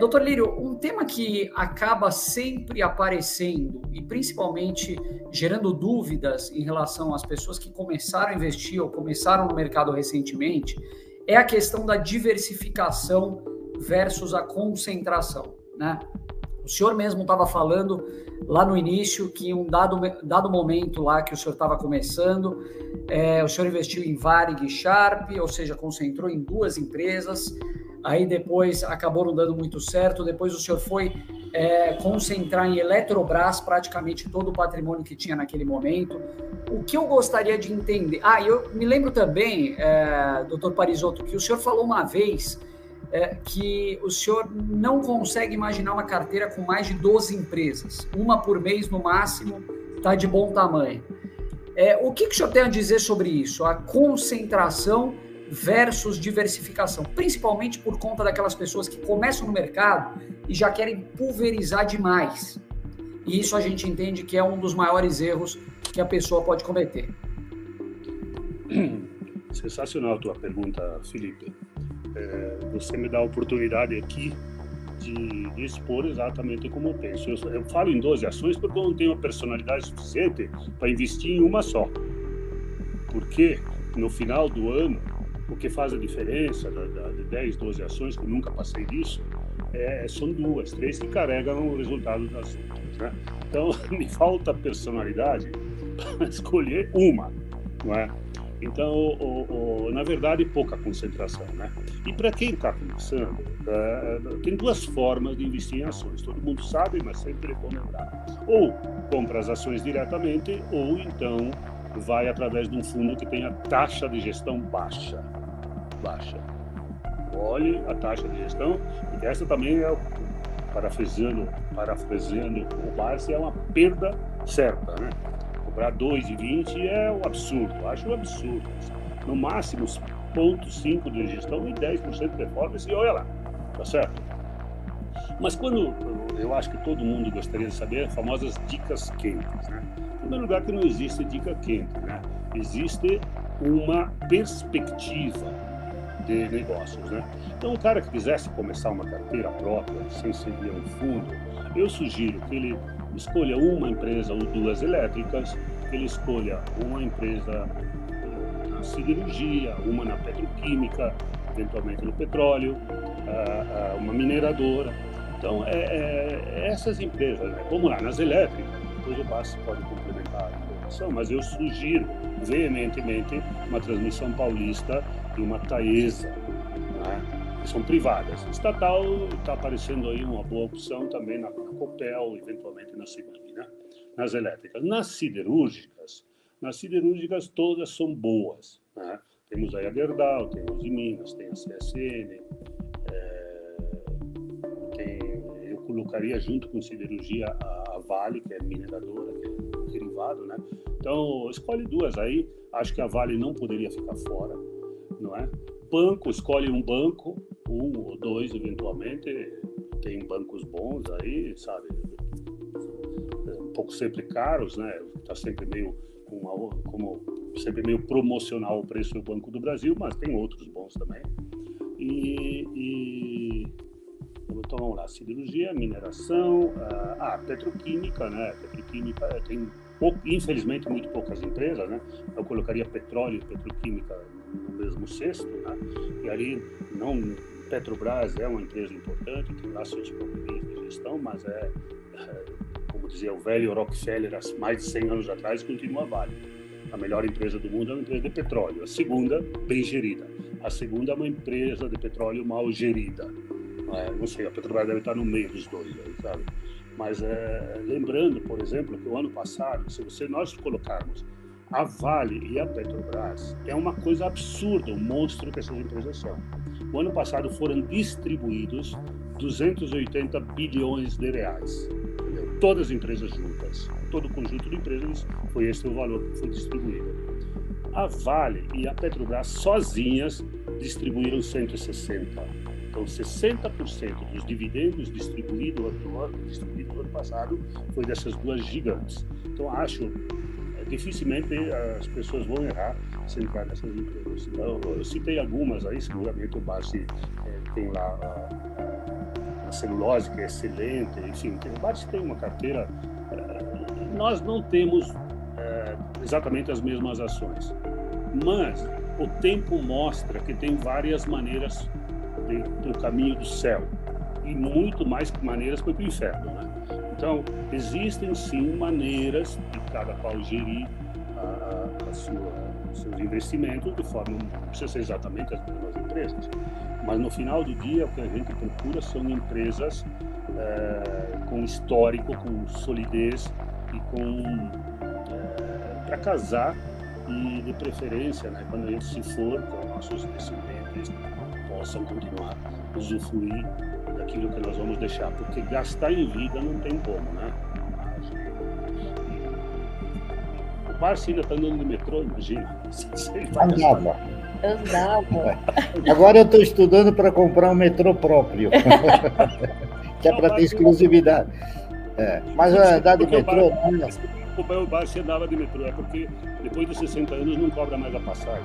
Doutor Lírio, um tema que acaba sempre aparecendo e principalmente gerando dúvidas em relação às pessoas que começaram a investir ou começaram no mercado recentemente é a questão da diversificação versus a concentração, né? O senhor mesmo estava falando lá no início que em um dado momento lá que o senhor estava começando, o senhor investiu em Varig e Sharp, ou seja, concentrou em duas empresas, aí depois acabou não dando muito certo, depois o senhor foi concentrar em Eletrobras praticamente todo o patrimônio que tinha naquele momento. O que eu gostaria de entender... eu me lembro também, doutor Parisotto, que o senhor falou uma vez que o senhor não consegue imaginar uma carteira com mais de 12 empresas, uma por mês no máximo, está de bom tamanho. O que o senhor tem a dizer sobre isso? A concentração versus diversificação, principalmente por conta daquelas pessoas que começam no mercado e já querem pulverizar demais. E isso a gente entende que é um dos maiores erros que a pessoa pode cometer. Sensacional a tua pergunta, Felipe. Você me dá a oportunidade aqui de expor exatamente como eu penso. Eu falo em 12 ações porque eu não tenho a personalidade suficiente para investir em uma só. Porque no final do ano, o que faz a diferença de 10, 12 ações, que eu nunca passei disso, são 2, 3 que carregam o resultado das outras, né? Então, me falta personalidade para escolher uma, não é? Então, na verdade, pouca concentração, né? E para quem está começando, tem 2 formas de investir em ações. Todo mundo sabe, mas sempre é bom lembrar. Ou compra as ações diretamente, ou então vai através de um fundo que tenha taxa de gestão baixa. Olhe a taxa de gestão, porque essa também parafraseando o Barsi, é uma perda certa, né? Cobrar 2,20 é um absurdo, acho um absurdo. No máximo, 0,5% de gestão e 10% de performance, e olha lá, tá certo? Mas quando eu acho que todo mundo gostaria de saber as famosas dicas quentes, né? Em primeiro lugar, que não existe dica quente, né? Existe uma perspectiva de negócios, né? Então, o cara que quisesse começar uma carteira própria, sem seguir um fundo, eu sugiro que ele escolha uma empresa ou 2 elétricas, que ele escolha uma empresa na siderurgia, uma na petroquímica, eventualmente no petróleo, uma mineradora. Então, essas empresas, né? Vamos lá, nas elétricas, depois o Bassi pode complementar a informação, mas eu sugiro veementemente uma Transmissão Paulista e uma Taesa, né? Que são privadas. Estatal está aparecendo aí uma boa opção também na Copel, eventualmente na Cemig, né? Nas elétricas. Nas siderúrgicas todas são boas, né? Temos aí a Gerdau, temos em Minas, tem a CSN, eu colocaria junto com siderurgia a Vale, que é mineradora, que é derivado, né? Então, escolhe 2 aí, acho que a Vale não poderia ficar fora, não é? Banco, escolhe um banco, 1 ou 2 eventualmente, tem bancos bons aí, sabe? Um pouco sempre caros, né? Tá sempre meio sempre meio promocional o preço do Banco do Brasil, mas tem outros bons também. Então vamos lá, siderurgia, mineração, petroquímica, né? Petroquímica tem infelizmente muito poucas empresas, né? Eu colocaria petróleo e petroquímica no mesmo cesto, né? E ali Petrobras é uma empresa importante, tem lá suas problemas de gestão, mas como dizia o velho Rockefeller, há mais de 100 anos atrás, continua válida. A melhor empresa do mundo é uma empresa de petróleo. A segunda, bem gerida. A segunda é uma empresa de petróleo mal gerida. Não sei, a Petrobras deve estar no meio dos dois, sabe? Mas lembrando, por exemplo, que o ano passado, se nós colocarmos a Vale e a Petrobras, é uma coisa absurda, um monstro que essas empresas são. O ano passado foram distribuídos 280 bilhões de reais. Entendeu? Todas as empresas juntas, todo o conjunto de empresas, foi esse o valor que foi distribuído. A Vale e a Petrobras sozinhas distribuíram 160. Então, 60% dos dividendos distribuídos no ano passado foi dessas 2 gigantes. Então, acho dificilmente as pessoas vão errar se entrar nessas empresas. Então, eu citei algumas aí, seguramente o Bassi tem lá celulose, que é excelente, enfim, o BARS tem uma carteira. Nós não temos exatamente as mesmas ações, mas o tempo mostra que tem várias maneiras do caminho do céu e muito mais maneiras para o inferno, né? Então, existem sim maneiras de cada qual gerir os seus investimentos de forma, não precisa ser exatamente as mesmas empresas, mas no final do dia o que a gente procura são empresas com histórico, com solidez e para casar e de preferência, né, quando a gente se for, com nossos descendentes possam continuar a usufruir daquilo que nós vamos deixar, porque gastar em vida não tem como, né? O Barça ainda está andando no metrô, imagina. Andava. Agora eu estou estudando para comprar um metrô próprio, que é para ter exclusividade. Mas andar de metrô... O Barça andava de metrô, é porque depois dos 60 anos não cobra mais a passagem.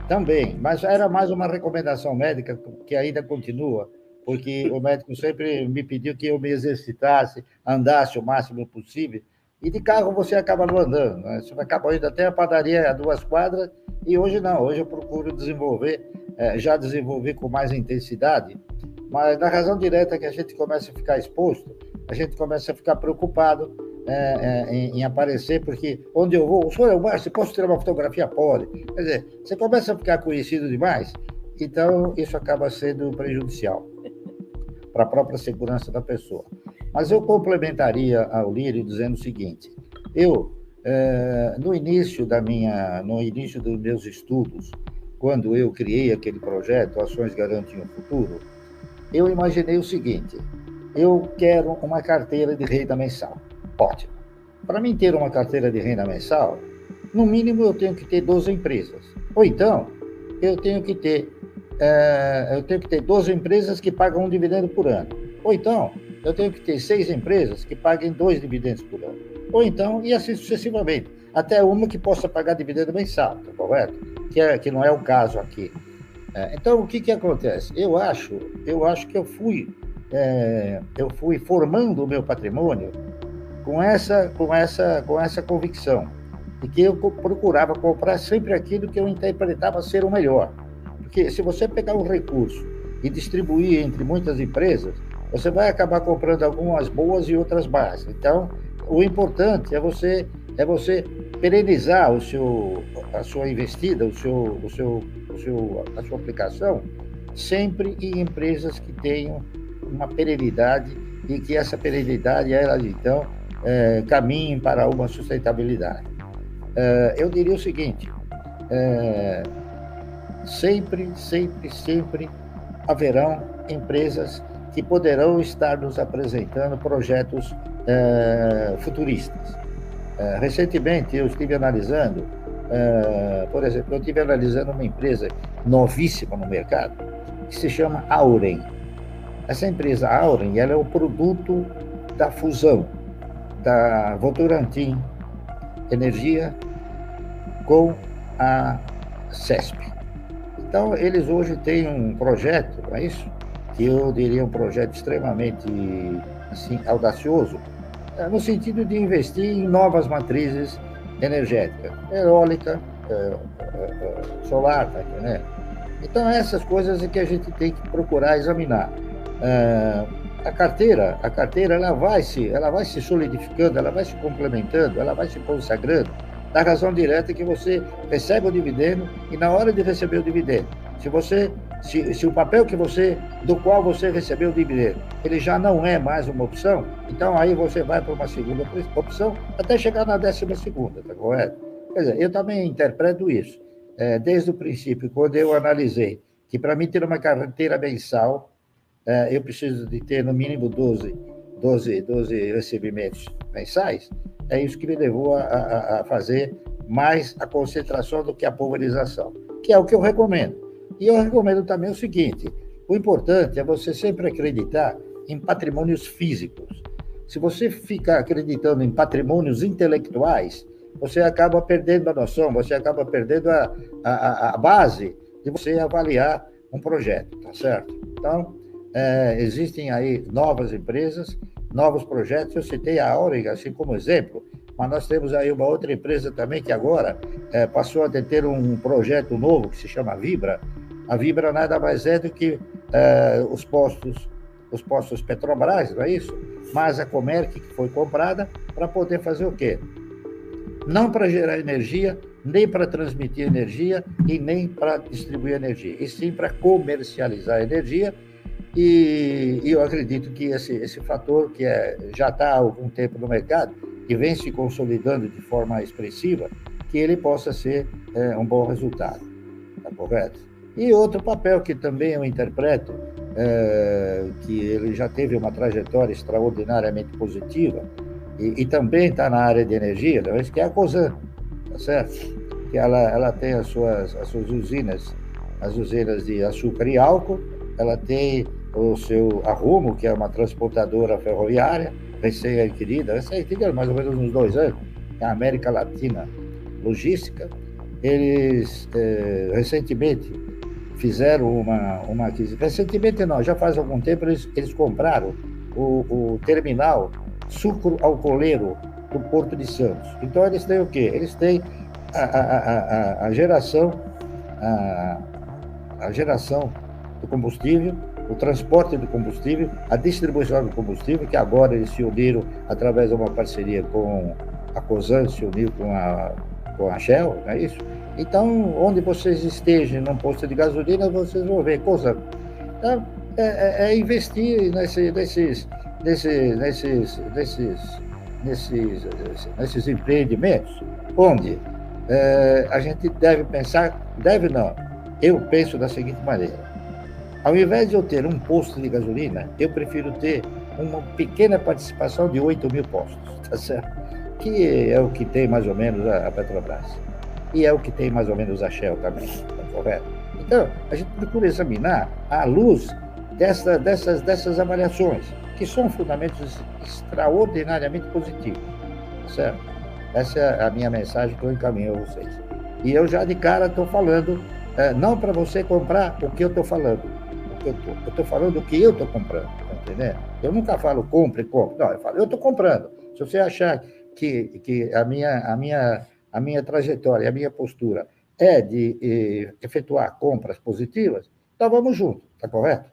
Também, mas era mais uma recomendação médica que ainda continua, porque o médico sempre me pediu que eu me exercitasse, andasse o máximo possível, e de carro você acaba não andando, né? Você acaba indo até a padaria a 2 quadras, e hoje não, hoje eu procuro desenvolver, já desenvolvi com mais intensidade, mas na razão direta que a gente começa a ficar exposto, a gente começa a ficar preocupado em aparecer, porque onde eu vou, o senhor é o Márcio, posso tirar uma fotografia? Pode. Quer dizer, você começa a ficar conhecido demais, então isso acaba sendo prejudicial para a própria segurança da pessoa. Mas eu complementaria ao Lírio dizendo o seguinte: eu, no início dos meus estudos, quando eu criei aquele projeto, Ações Garantem o Futuro, eu imaginei o seguinte: eu quero uma carteira de renda mensal. Ótimo. Para mim ter uma carteira de renda mensal, no mínimo eu tenho que ter 12 empresas. Ou então, eu tenho que ter 12 empresas que pagam um dividendo por ano. Ou então, eu tenho que ter 6 empresas que paguem 2 dividendos por ano. Ou então, e assim sucessivamente. Até uma que possa pagar dividendo mensal, tá correto? Que não é o caso aqui. Então, o que acontece? Eu acho que eu fui formando o meu patrimônio com essa convicção de que eu procurava comprar sempre aquilo que eu interpretava ser o melhor. Porque se você pegar um recurso e distribuir entre muitas empresas, você vai acabar comprando algumas boas e outras más. Então, o importante é você perenizar a sua investida, a sua aplicação, sempre em empresas que tenham uma perenidade e que essa perenidade, elas então caminhem para uma sustentabilidade. Eu diria o seguinte: sempre haverão empresas que poderão estar nos apresentando projetos futuristas. Recentemente, eu estive analisando, por exemplo, uma empresa novíssima no mercado, que se chama Auren. Essa empresa Auren, ela é o produto da fusão da Votorantim Energia com a CESP. Então, eles hoje têm um projeto, não é isso? Que eu diria um projeto extremamente assim, audacioso, no sentido de investir em novas matrizes energéticas, eólica, solar, né? Então, essas coisas é que a gente tem que procurar examinar. A carteira ela vai se solidificando, ela vai se complementando, ela vai se consagrando, da razão direta que você recebe o dividendo e na hora de receber o dividendo, se o papel do qual você recebeu o dividendo, ele já não é mais uma opção, então aí você vai para uma segunda opção até chegar na 12ª, tá correto? Quer dizer, eu também interpreto isso. Desde o princípio, quando eu analisei que para mim ter uma carteira mensal, eu preciso de ter no mínimo 12 recebimentos mensais, é isso que me levou a fazer mais a concentração do que a pulverização, que é o que eu recomendo. E eu recomendo também o seguinte: o importante é você sempre acreditar em patrimônios físicos. Se você ficar acreditando em patrimônios intelectuais, você acaba perdendo a noção, você acaba perdendo a base de você avaliar um projeto, tá certo? Então, existem aí novas empresas, novos projetos. Eu citei a Auriga assim como exemplo, mas nós temos aí uma outra empresa também que agora passou a ter um projeto novo que se chama Vibra. A Vibra nada mais é do que os postos Petrobras, não é isso? Mas a Comerc, que foi comprada para poder fazer o quê? Não para gerar energia, nem para transmitir energia e nem para distribuir energia, e sim para comercializar energia. E eu acredito que esse fator, que já está há algum tempo no mercado, que vem se consolidando de forma expressiva, que ele possa ser um bom resultado. Está correto? E outro papel que também eu interpreto, que ele já teve uma trajetória extraordinariamente positiva, e também está na área de energia, que é a Cosan, tá certo? Que ela tem as suas usinas, as usinas de açúcar e álcool, ela tem a Rumo, que é uma transportadora ferroviária, recém-adquirida mais ou menos uns 2 anos, é a América Latina Logística. Eles recentemente fizeram uma aquisição. Recentemente não, já faz algum tempo eles compraram o terminal sucro-alcooleiro do Porto de Santos. Então eles têm o quê? Eles têm a geração do combustível, o transporte do combustível, a distribuição do combustível, que agora eles se uniram através de uma parceria com a Cosan, se uniu com a Shell, não é isso? Então, onde vocês estejam num posto de gasolina, vocês vão ver Cosan. Então, investir nesses empreendimentos, onde a gente deve pensar, eu penso da seguinte maneira: ao invés de eu ter um posto de gasolina, eu prefiro ter uma pequena participação de 8.000 postos, tá certo? Que é o que tem mais ou menos a Petrobras. E é o que tem mais ou menos a Shell também, tá correto? Então, a gente procura examinar à luz dessas avaliações, que são fundamentos extraordinariamente positivos, tá certo? Essa é a minha mensagem que eu encaminho a vocês. E eu já de cara estou falando, não para você comprar o que eu estou falando, eu estou falando o que eu estou comprando, tá entendendo? Eu nunca falo compre. Não, eu falo, eu estou comprando. Se você achar que a minha trajetória, a minha postura é de efetuar compras positivas, então vamos junto, tá correto?